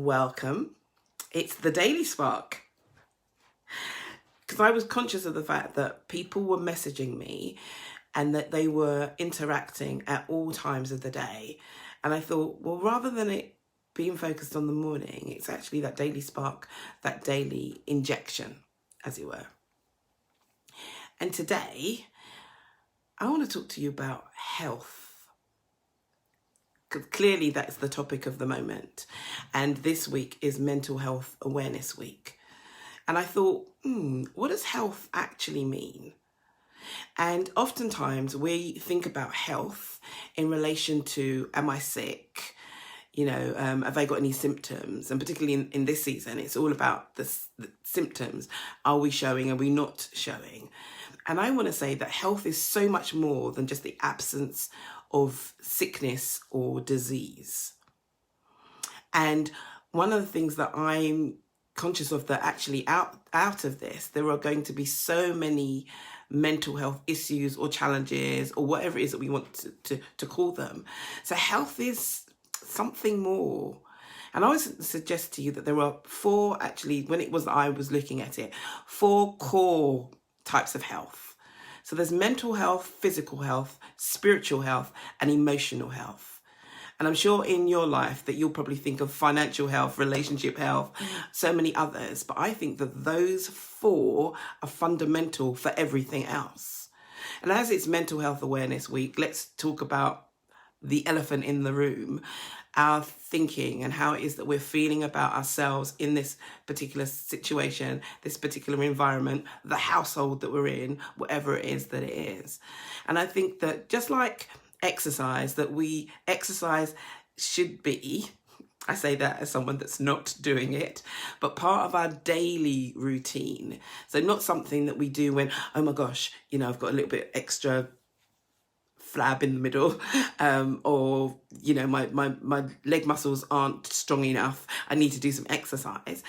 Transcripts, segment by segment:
welcome. It's the Daily Spark. Because I was conscious of the fact that people were messaging me and that they were interacting at all times of the day. And I thought, well, rather than it being focused on the morning, it's actually that daily spark, that daily injection, as it were. And today, I want to talk to you about health. Because clearly that's the topic of the moment. And this week is Mental Health Awareness Week. And I thought, what does health actually mean? And oftentimes we think about health in relation to, am I sick? Have I got any symptoms? And particularly in this season, it's all about the symptoms. Are we showing? Are we not showing? And I want to say that health is so much more than just the absence of sickness or disease. And one of the things that I'm conscious of that actually out of this, there are going to be so many mental health issues or challenges or whatever it is that we want to call them. So health is something more. And I always suggest to you that there are four, actually, when it was I was looking at it, four core types of health. So there's mental health, physical health, spiritual health, and emotional health. And I'm sure in your life that you'll probably think of financial health, relationship health, so many others. But I think that those four are fundamental for everything else. And as it's Mental Health Awareness Week, let's talk about the elephant in the room, our thinking and how it is that we're feeling about ourselves in this particular situation, this particular environment, the household that we're in, whatever it is that it is. And I think that just like exercise, that we exercise should be, I say that as someone that's not doing it, but part of our daily routine. So not something that we do when, oh my gosh, I've got a little bit extra flab in the middle, or my leg muscles aren't strong enough, I need to do some exercise.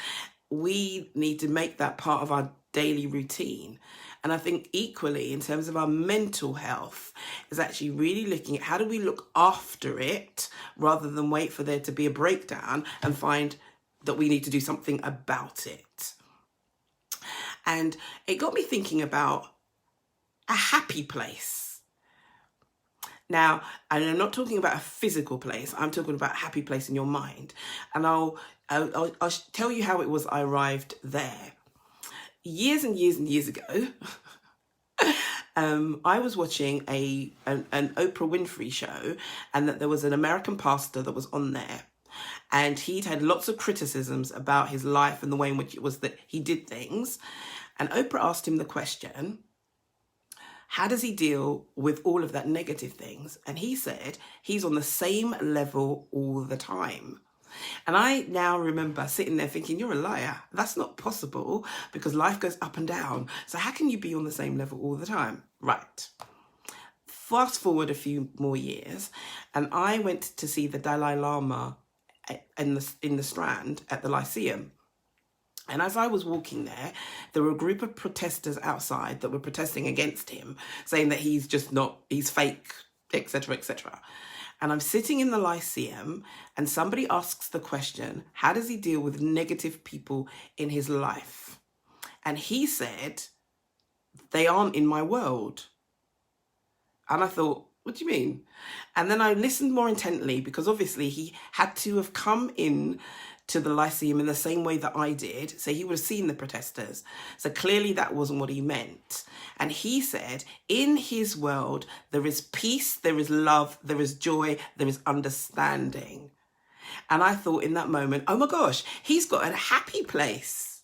We need to make that part of our daily routine. And I think equally in terms of our mental health is actually really looking at how do we look after it rather than wait for there to be a breakdown and find that we need to do something about it. And it got me thinking about a happy place. Now, and I'm not talking about a physical place, I'm talking about a happy place in your mind. And I'll tell you how it was I arrived there. Years and years and years ago, I was watching an Oprah Winfrey show, and that there was an American pastor that was on there. And he'd had lots of criticisms about his life and the way in which it was that he did things. And Oprah asked him the question, how does he deal with all of that negative things? And he said he's on the same level all the time. And I now remember sitting there thinking, you're a liar. That's not possible because life goes up and down. So how can you be on the same level all the time? Right. Fast forward a few more years, and I went to see the Dalai Lama in the Strand at the Lyceum. And as I was walking there were a group of protesters outside that were protesting against him, saying that he's fake, etc., etc. And I'm sitting in the Lyceum and somebody asks the question, how does he deal with negative people in his life? And he said, they aren't in my world. And I thought, what do you mean? And then I listened more intently because obviously he had to have come in to the Lyceum in the same way that I did. So he would have seen the protesters. So clearly that wasn't what he meant. And he said, in his world, there is peace, there is love, there is joy, there is understanding. And I thought in that moment, oh my gosh, he's got a happy place.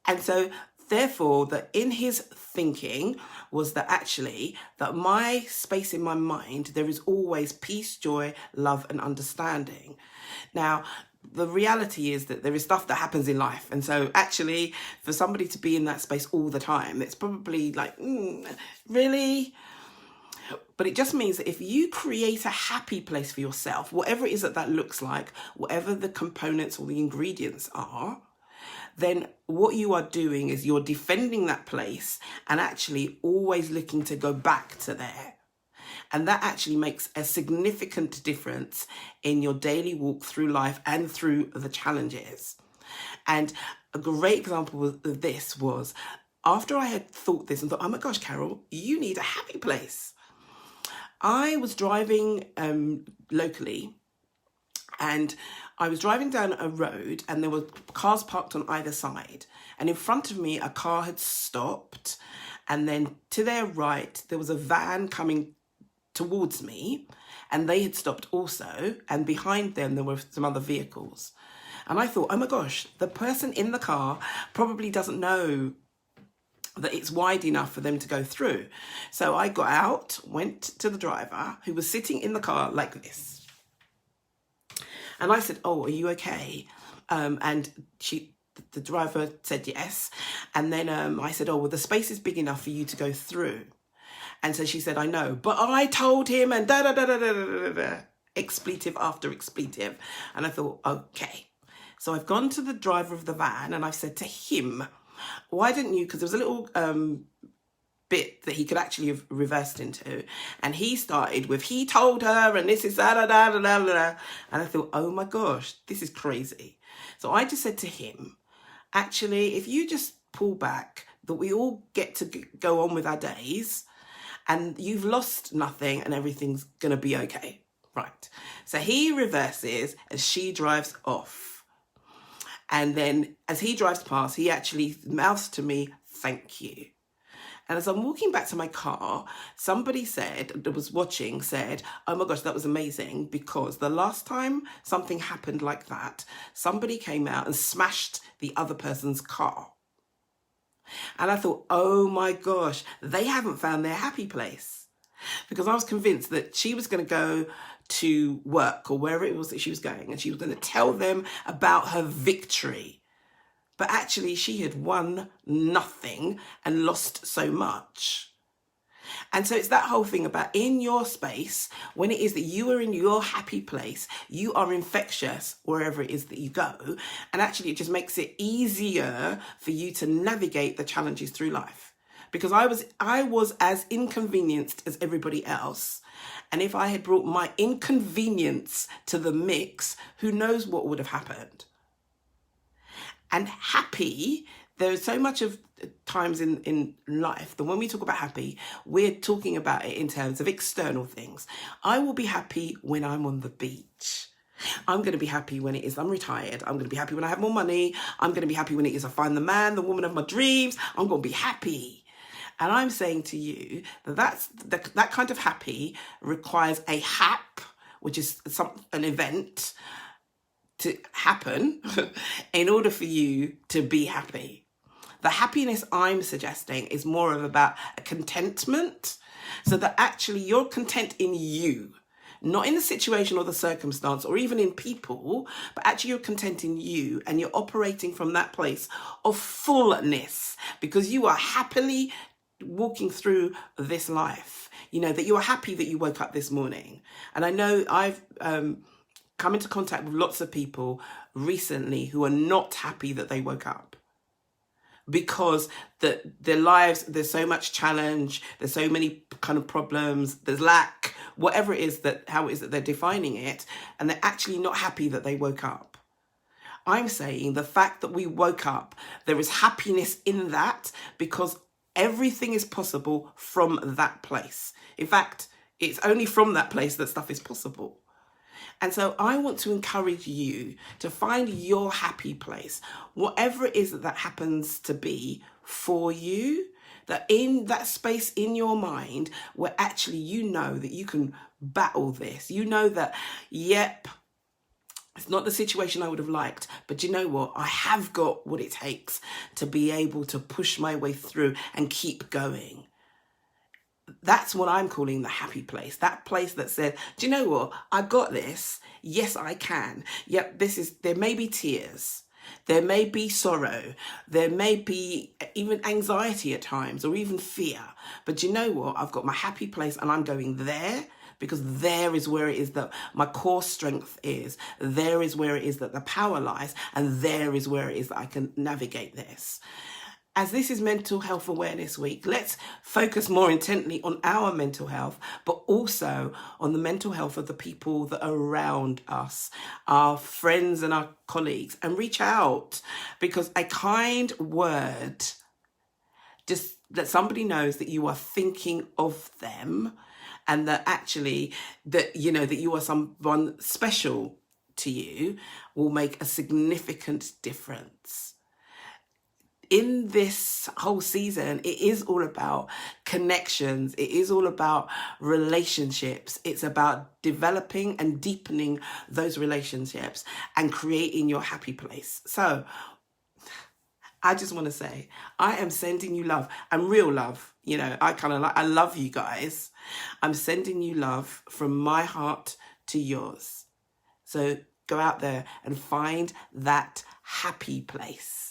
And so therefore, that in his thinking was that actually, that my space in my mind, there is always peace, joy, love, and understanding. Now, the reality is that there is stuff that happens in life. And so actually, for somebody to be in that space all the time, it's probably like, really? But it just means that if you create a happy place for yourself, whatever it is that looks like, whatever the components or the ingredients are, then what you are doing is you're defending that place and actually always looking to go back to there. And that actually makes a significant difference in your daily walk through life and through the challenges. And a great example of this was after I had thought this and thought, oh my gosh, Carol, you need a happy place. I was driving locally, and I was driving down a road and there were cars parked on either side. And in front of me, a car had stopped. And then to their right, there was a van coming towards me, and they had stopped also. And behind them, there were some other vehicles. And I thought, oh my gosh, the person in the car probably doesn't know that it's wide enough for them to go through. So I got out, went to the driver who was sitting in the car like this. And I said, oh, are you okay? And the driver said yes. And then I said, oh, well, the space is big enough for you to go through. And so she said, I know, but I told him, and da da da da da da da, expletive after expletive. And I thought, okay. So I've gone to the driver of the van and I've said to him, why didn't you, because there was a little bit that he could actually have reversed into, and he started with, he told her, and this is da da da da da da. And I thought, oh my gosh, this is crazy. So I just said to him, actually, if you just pull back, that we all get to go on with our days, and you've lost nothing and everything's gonna be okay. Right. So he reverses as she drives off. And then as he drives past, he actually mouths to me, thank you. And as I'm walking back to my car, somebody that was watching said, oh my gosh, that was amazing, because the last time something happened like that, somebody came out and smashed the other person's car. And I thought, oh my gosh, they haven't found their happy place. Because I was convinced that she was going to go to work or wherever it was that she was going, and she was going to tell them about her victory. But actually she had won nothing and lost so much. And so it's that whole thing about in your space, when it is that you are in your happy place, you are infectious wherever it is that you go. And actually it just makes it easier for you to navigate the challenges through life. Because I was as inconvenienced as everybody else. And if I had brought my inconvenience to the mix, who knows what would have happened. And happy, there's so much of times in life that when we talk about happy, we're talking about it in terms of external things. I will be happy when I'm on the beach. I'm going to be happy when it is I'm retired. I'm going to be happy when I have more money. I'm going to be happy when it is I find the man, the woman of my dreams. I'm going to be happy. And I'm saying to you that that kind of happy requires a hap, which is an event, to happen in order for you to be happy. The happiness I'm suggesting is more of about a contentment, so that actually you're content in you, not in the situation or the circumstance or even in people, but actually you're content in you, and you're operating from that place of fullness because you are happily walking through this life. You know, that you are happy that you woke up this morning. And I know I've come into contact with lots of people recently who are not happy that they woke up, because their lives, there's so much challenge, there's so many kind of problems, there's lack, whatever it is how it is that they're defining it, and they're actually not happy that they woke up. I'm saying the fact that we woke up, there is happiness in that, because everything is possible from that place. In fact, it's only from that place that stuff is possible. And so I want to encourage you to find your happy place, whatever it is that happens to be for you, that in that space in your mind where actually you know that you can battle this. You know that, yep, it's not the situation I would have liked, but you know what? I have got what it takes to be able to push my way through and keep going. That's what I'm calling the happy place. That place that said, do you know what? I got this. Yes, I can. Yep, there may be tears. There may be sorrow. There may be even anxiety at times, or even fear. But you know what? I've got my happy place, and I'm going there, because there is where it is that my core strength is. There is where it is that the power lies. And there is where it is that I can navigate this. as this is Mental Health Awareness Week, let's focus more intently on our mental health, but also on the mental health of the people that are around us, our friends and our colleagues, and reach out, because a kind word, just that somebody knows that you are thinking of them, and that actually that you are someone special to you, will make a significant difference. In this whole season, it is all about connections. It is all about relationships. It's about developing and deepening those relationships and creating your happy place. So I just want to say, I am sending you love, and real love. I love you guys. I'm sending you love from my heart to yours. So go out there and find that happy place.